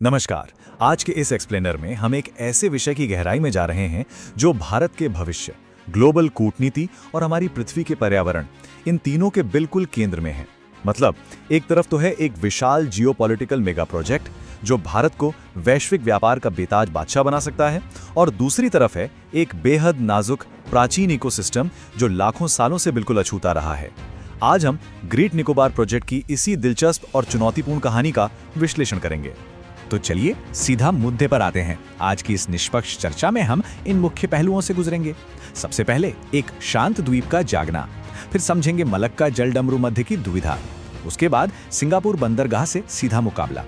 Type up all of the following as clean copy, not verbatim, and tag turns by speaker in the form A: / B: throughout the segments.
A: नमस्कार। आज के इस एक्सप्लेनर में हम एक ऐसे विषय की गहराई में जा रहे हैं जो भारत के भविष्य, ग्लोबल कूटनीति और हमारी पृथ्वी के पर्यावरण, इन तीनों के बिल्कुल केंद्र में है। मतलब एक तरफ तो है एक विशाल जियोपॉलिटिकल मेगा प्रोजेक्ट जो भारत को वैश्विक व्यापार का बेताज बादशाह बना सकता है, और दूसरी तरफ है एक बेहद नाजुक प्राचीन इकोसिस्टम जो लाखों सालों से बिल्कुल अछूता रहा है। आज हम ग्रेट निकोबार प्रोजेक्ट की इसी दिलचस्प और चुनौतीपूर्ण कहानी का विश्लेषण करेंगे।
B: तो चलिए सीधा मुद्दे पर आते हैं। आज की इस निष्पक्ष चर्चा में हम इन मुख्य पहलुओं से गुजरेंगे। सबसे पहले एक शांत द्वीप का जागना, फिर समझेंगे मलक्का जल डमरू मध्य की दुविधा, उसके बाद सिंगापुर बंदरगाह से सीधा मुकाबला,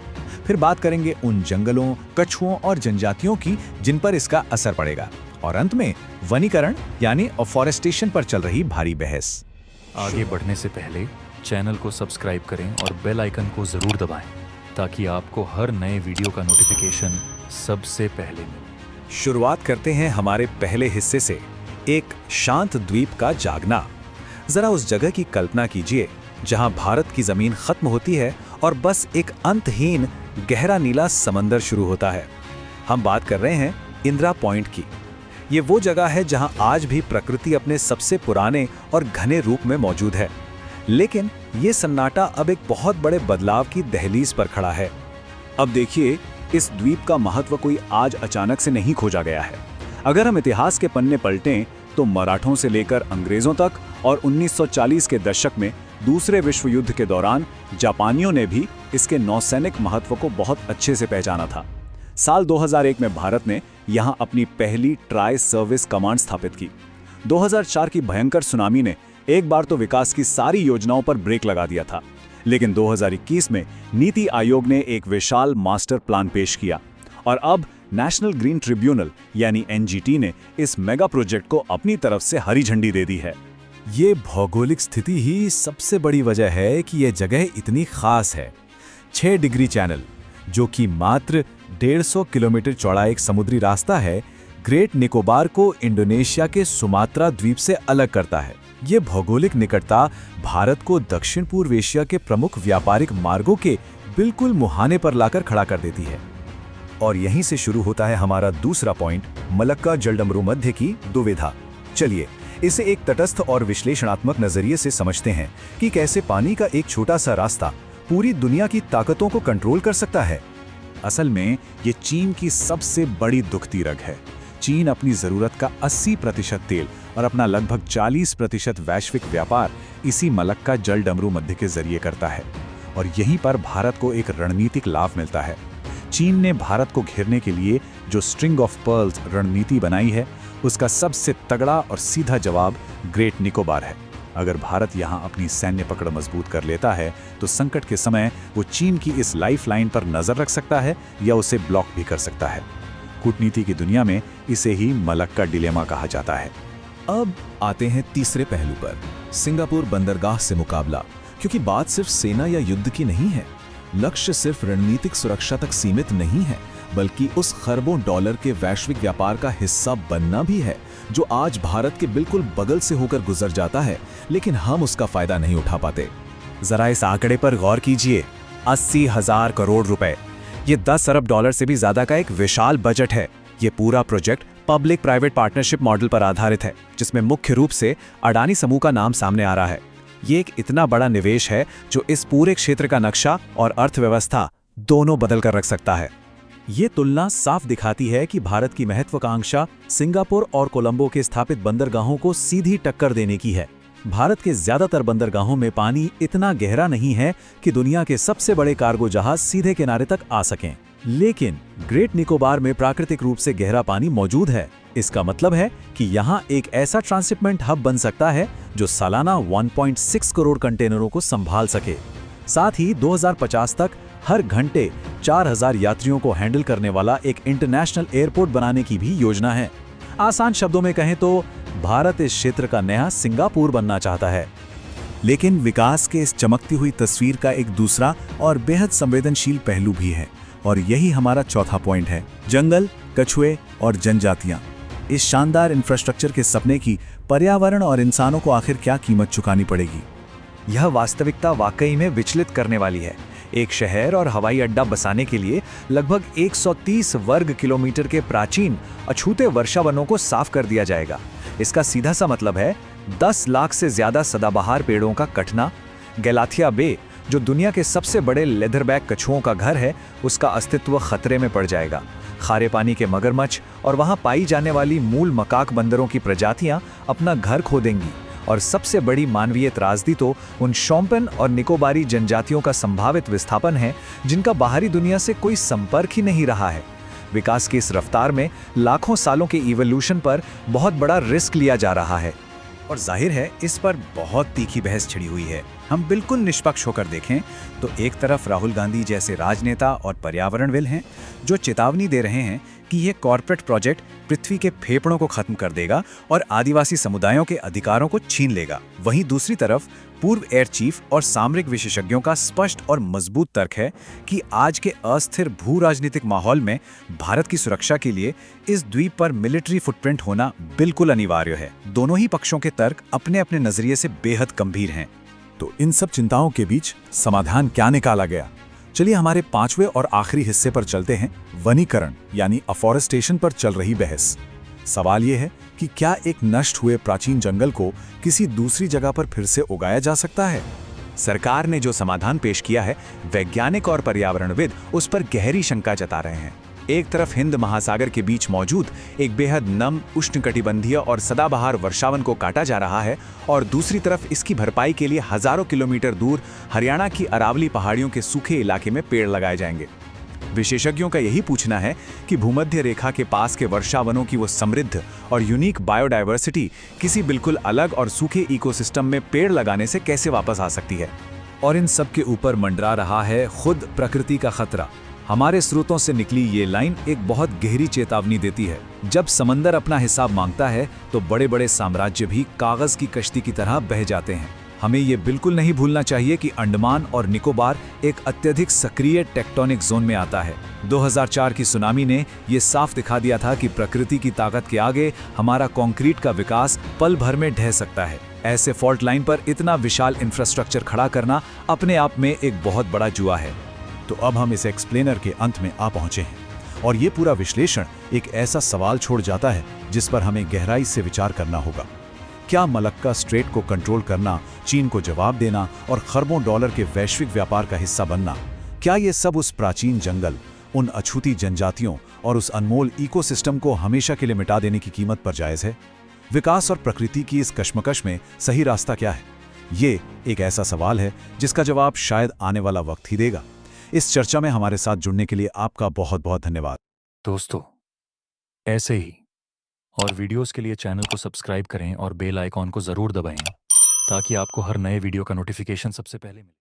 B: फिर बात करेंगे उन जंगलों, कछुओं और जनजातियों की जिन पर इसका असर पड़ेगा, और अंत में वनीकरण यानी अफॉरेस्टेशन पर चल रही भारी बहस।
C: आगे बढ़ने से पहले चैनल को सब्सक्राइब करें और बेल आइकन को जरूर दबाएं ताकि आपको हर नए वीडियो का नोटिफिकेशन सबसे पहले मिले।
A: शुरुआत करते हैं हमारे पहले हिस्से से, एक शांत द्वीप का जागना। जरा उस जगह की कल्पना कीजिए जहां भारत की जमीन खत्म होती है और बस एक अंतहीन गहरा नीला समंदर शुरू होता है। हम बात कर रहे हैं इंदिरा पॉइंट की। ये वो जगह है जहां आज भी प्रकृति अपने सबसे पुराने और घने रूप में मौजूद है, लेकिन ये सन्नाटा अब एक बहुत बड़े बदलाव की दहलीज पर खड़ा है। अब देखिए, इस द्वीप का महत्व कोई आज अचानक से नहीं खोजा गया है। अगर हम इतिहास के पन्ने पलटें तो मराठों से लेकर अंग्रेजों तक और 1940 के दशक में दूसरे विश्व युद्ध के दौरान जापानियों ने भी इसके नौसैनिक महत्व को बहुत अच्छे से पहचाना था। साल 2001 में भारत ने यहाँ अपनी पहली ट्राई सर्विस कमांड स्थापित की। 2004 की भयंकर सुनामी ने एक बार तो विकास की सारी योजनाओं पर ब्रेक लगा दिया था, लेकिन 2021 में नीति आयोग ने एक विशाल मास्टर प्लान पेश किया, और अब नेशनल ग्रीन ट्रिब्यूनल यानी एनजीटी ने इस मेगा प्रोजेक्ट को अपनी तरफ से हरी झंडी दे दी है।
B: ये भौगोलिक स्थिति ही सबसे बड़ी वजह है कि यह जगह इतनी खास है। 6 डिग्री चैनल, जो कि मात्र 150 किलोमीटर चौड़ा एक समुद्री रास्ता है, ग्रेट निकोबार को इंडोनेशिया के सुमात्रा द्वीप से अलग करता है। ये भौगोलिक निकटता भारत को दक्षिण पूर्व एशिया के प्रमुख व्यापारिक मार्गों के बिल्कुल मुहाने पर लाकर खड़ा कर देती है।
A: और यहीं से शुरू होता है हमारा दूसरा पॉइंट, मलक्का जलडमरू मध्य की दुविधा। चलिए इसे एक तटस्थ और विश्लेषणात्मक नजरिए से समझते हैं कि कैसे पानी का एक छोटा सा रास्ता पूरी दुनिया की ताकतों को कंट्रोल कर सकता है। असल में ये चीन की सबसे बड़ी दुखती रग है। चीन अपनी जरूरत का 80% तेल और अपना लगभग 40% वैश्विक व्यापार इसी मलक्का जल डमरू मध्य के जरिए करता है, और यहीं पर भारत को एक रणनीतिक लाभ मिलता है। चीन ने भारत को घेरने के लिए जो स्ट्रिंग ऑफ पर्ल्स रणनीति बनाई है, उसका सबसे तगड़ा और सीधा जवाब ग्रेट निकोबार है। अगर भारत यहां अपनी सैन्य पकड़ मजबूत कर लेता है तो संकट के समय वो चीन की इस लाइफलाइन पर नजर रख सकता है या उसे ब्लॉक भी कर सकता है। कूटनीति की दुनिया में इसे ही मलक्का डिलेमा कहा जाता है।
B: अब आते हैं तीसरे पहलू पर, सिंगापुर बंदरगाह से मुकाबला। क्योंकि बात सिर्फ सेना या युद्ध की नहीं है, लक्ष्य सिर्फ रणनीतिक सुरक्षा तक सीमित नहीं है, बल्कि उस खरबों डॉलर के वैश्विक व्यापार का हिस्सा बनना भी है, जो आज भारत के बिल्कुल बगल से होकर गुजर जाता है, लेकिन हम उसका फायदा नहीं उठा पाते।
A: जरा इस आंकड़े पर गौर कीजिए, 80,000 करोड़ रुपए। ये 10 अरब डॉलर से भी ज्यादा का एक विशाल बजट है। ये पूरा project public private partnership model पर आधारित है, जिसमें मुख्य रूप से अडानी समूह का नाम सामने आ रहा है। ये एक इतना बड़ा निवेश है जो इस पूरे क्षेत्र का नक्शा और अर्थव्यवस्था दोनों बदल कर रख सकता है। ये तुलना साफ दिखाती है कि भारत की महत्वाकांक्षा सिंगापुर और कोलंबो के स्थापित बंदरगाहों को सीधी टक्कर देने की है। भारत के ज्यादातर बंदरगाहों में पानी इतना गहरा नहीं है कि दुनिया के सबसे बड़े कार्गो जहाज सीधे किनारे तक आ सकें, लेकिन ग्रेट निकोबार में प्राकृतिक रूप से गहरा पानी मौजूद है। इसका मतलब है कि यहाँ एक ऐसा ट्रांसशिपमेंट हब बन सकता है जो सालाना 1.6 करोड़ कंटेनरों को संभाल सके। साथ ही 2050 तक हर घंटे 4000 यात्रियों को हैंडल करने वाला एक इंटरनेशनल एयरपोर्ट बनाने की भी योजना है। आसान शब्दों में कहें तो भारत इस क्षेत्र का नया सिंगापुर बनना चाहता है।
B: लेकिन विकास के इस चमकती हुई तस्वीर का एक दूसरा और बेहद संवेदनशील पहलू भी है, और यही हमारा चौथा पॉइंट है, जंगल, कछुए और जनजातियां। इस शानदार इंफ्रास्ट्रक्चर के सपने की पर्यावरण और इंसानों को आखिर क्या कीमत चुकानी पड़ेगी?
A: यह वास्तविकता वाकई में विचलित करने वाली है। एक शहर और हवाई अड्डा बसाने के लिए लगभग 130 वर्ग किलोमीटर के प्राचीन अछूते वर्षावनों को साफ कर दिया जाएगा। इसका सीधा सा मतलब है 10 लाख से ज्यादा सदाबहार पेड़ों का कटना। गैलाथिया बे, जो दुनिया के सबसे बड़े लेदरबैक कछुओं का घर है, उसका अस्तित्व खतरे में पड़ जाएगा। खारे पानी के मगरमच्छ और वहां पाई जाने वाली मूल मकाक बंदरों की प्रजातियां अपना घर खो देंगी। और सबसे बड़ी मानवीय त्रासदी तो उन शोम्पेन और निकोबारी जनजातियों का संभावित विस्थापन है, जिनका बाहरी दुनिया से कोई संपर्क ही नहीं रहा है। विकास की इस रफ्तार में लाखों सालों के इवोल्यूशन पर बहुत बड़ा रिस्क लिया जा रहा है।
B: और जाहिर है इस पर बहुत तीखी बहस छिड़ी हुई है। हम बिल्कुल निष्पक्ष होकर देखें तो एक तरफ राहुल गांधी जैसे राजनेता और पर्यावरणविद हैं जो चेतावनी दे रहे हैं कि यह कॉर्पोरेट प्रोजेक्ट पृथ्वी के फेफड़ों को खत्म कर देगा और आदिवासी समुदायों के अधिकारों को छीन लेगा। वहीं दूसरी तरफ पूर्व एयर चीफ और सामरिक विशेषज्ञों का स्पष्ट और मजबूत तर्क है कि आज के अस्थिर भू राजनीतिक माहौल में भारत की सुरक्षा के लिए इस द्वीप पर मिलिट्री फुटप्रिंट होना बिल्कुल अनिवार्य है। दोनों ही पक्षों के तर्क अपने अपने नजरिए से बेहद गंभीर हैं। तो इन सब चिंताओं के बीच समाधान क्या निकाला गया? चलिए हमारे 5वें और आखिरी हिस्से पर चलते हैं, वनीकरण यानी अफॉरेस्टेशन पर चल रही बहस। सवाल यह है कि क्या एक नष्ट हुए प्राचीन जंगल को किसी दूसरी जगह पर फिर से उगाया जा सकता है? सरकार ने जो समाधान पेश किया है, वैज्ञानिक और पर्यावरणविद उस पर गहरी शंका जता रहे हैं। एक तरफ हिंद महासागर के बीच मौजूद एक बेहद नम उष्णकटिबंधीय और सदाबहार वर्षावन को काटा जा रहा है और दूसरी तरफ इसकी भरपाई के लिए हजारों किलोमीटर दूर हरियाणा की अरावली पहाड़ियों के सूखे इलाके में पेड़ लगाए जाएंगे। विशेषज्ञों का यही पूछना है कि भूमध्य रेखा के पास के वर्षावनों की वो समृद्ध और यूनिक बायोडायवर्सिटी किसी बिल्कुल अलग और सूखे इकोसिस्टम में पेड़ लगाने से कैसे वापस आ सकती है।
A: और इन सब के ऊपर मंडरा रहा है खुद प्रकृति का खतरा। हमारे स्रोतों से निकली ये लाइन एक बहुत गहरी चेतावनी देती है। जब समंदर अपना हिसाब मांगता है तो बड़े बड़े साम्राज्य भी कागज की कश्ती की तरह बह जाते हैं। हमें ये बिल्कुल नहीं भूलना चाहिए कि अंडमान और निकोबार एक अत्यधिक सक्रिय टेक्टोनिक जोन में आता है। 2004 की सुनामी ने ये साफ दिखा दिया था कि प्रकृति की ताकत के आगे हमारा कंक्रीट का विकास पल भर में ढह सकता है। ऐसे फॉल्ट लाइन पर इतना विशाल इंफ्रास्ट्रक्चर खड़ा करना अपने आप में एक बहुत बड़ा जुआ है।
B: तो अब हम इस एक्सप्लेनर के अंत में आ पहुंचे हैं और ये पूरा विश्लेषण एक ऐसा सवाल छोड़ जाता है जिस पर हमें गहराई से विचार करना होगा। क्या मलक्का स्ट्रेट को कंट्रोल करना, चीन को जवाब देना और खरबों डॉलर के वैश्विक व्यापार का हिस्सा बनना, क्या ये सब उस प्राचीन जंगल, उन अछूती जनजातियों और उस अनमोल इकोसिस्टम को हमेशा के लिए मिटा देने की कीमत पर जायज है? विकास और प्रकृति की इस कश्मकश में सही रास्ता क्या है? ये एक ऐसा सवाल है जिसका जवाब शायद आने वाला वक्त ही देगा। इस चर्चा में हमारे साथ जुड़ने के लिए आपका बहुत बहुत धन्यवाद।
C: दोस्तों, ऐसे ही और वीडियोस के लिए चैनल को सब्सक्राइब करें और बेल आइकॉन को ज़रूर दबाएं ताकि आपको हर नए वीडियो का नोटिफिकेशन सबसे पहले मिले।